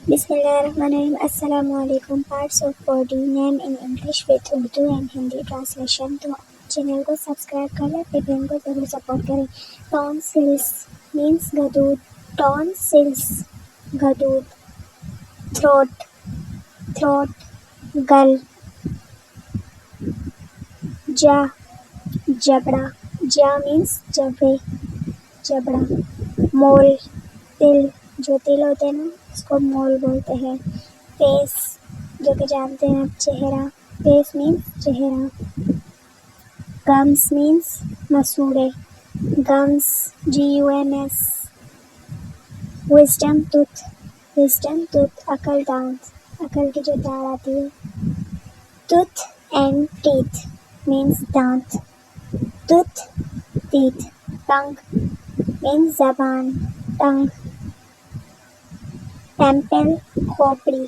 Bismillahirrahmanirrahim. Assalamualaikum. Parts of body name in English with Urdu and Hindi translation. तो channel को subscribe कर लें, video को ज़रूर सपोर्ट करें. Tonsils means गदूद. Tonsils गदूद. Throat गल. जबड़ा. जा means जबड़ा. मोल तिल, जो तिल होते हैं ना उसको मोल बोलते हैं. फेस, जो कि जानते हैं आप, चेहरा. फेस मीन्स चेहरा. गम्स मीन्स मसूड़े. Gums GUMS. विजडम टूथ अकल दांत, अकल की जो दाढ़ आती है. टूथ एंड टीथ मीन्स दांत. Tooth teeth. टंग मीन्स जबान, टंग. टेम्पल खोपड़ी.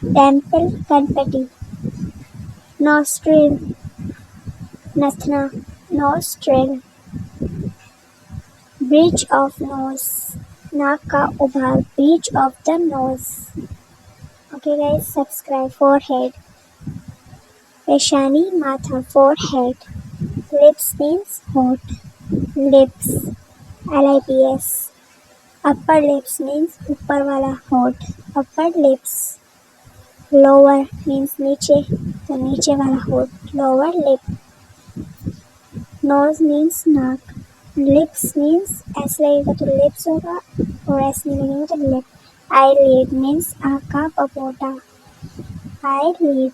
टेम्पल कनपटी. नॉस्ट्रिल नथना, नॉस्ट्रिल. ब्रिज ऑफ नोज, नाक का उभार. Bridge of the nose. Okay guys, subscribe. Forehead पेशानी, माथा. फोरहेड. लिप्स मीन्स होठ. Lips LIPS. Upper lips means ऊपर वाला होठ, अपर लिप्स. लोअर मीन्स नीचे, तो नीचे वाला होठ, लोअर लिप. नोज मीन्स नाक. लिप्स मीन्स ऐसे लगेगा तो लिप्स होगा, और ऐसे नहीं लगेगा तो लिप. आईलिड मीन्स आँख का पपोटा. आईलिड.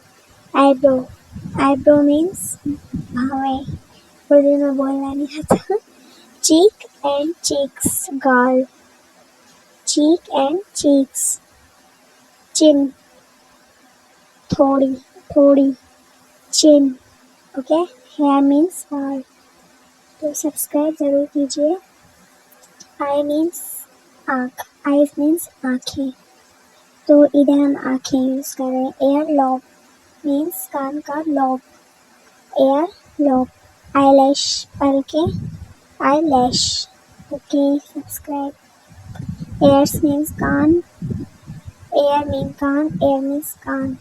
आईब्रो. आईब्रो मीन्स भावें, उर्दू में बोलना नहीं आता. चीक एंड चीक्स, गाल. cheek and cheeks. Chin, थोड़ी. Chin. Okay, hair means बाल. तो सब्सक्राइब ज़रूर कीजिए. आई मीन्स आँख. आइज मीन्स आँखें, तो इधर हम आँखें यूज़ कर रहे हैं. एयर लॉब मीन्स कान का लॉब. Ear lobe. आईलैश पलके, eyelash. Okay, subscribe. Ears means कान. Ear means कान. Ear means कान.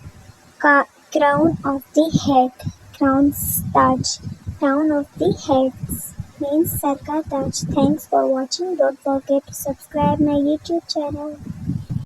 Crown of the head. Crown's ताज. Crown of the heads means सर का ताज. Thanks for watching. Don't forget to subscribe my YouTube channel.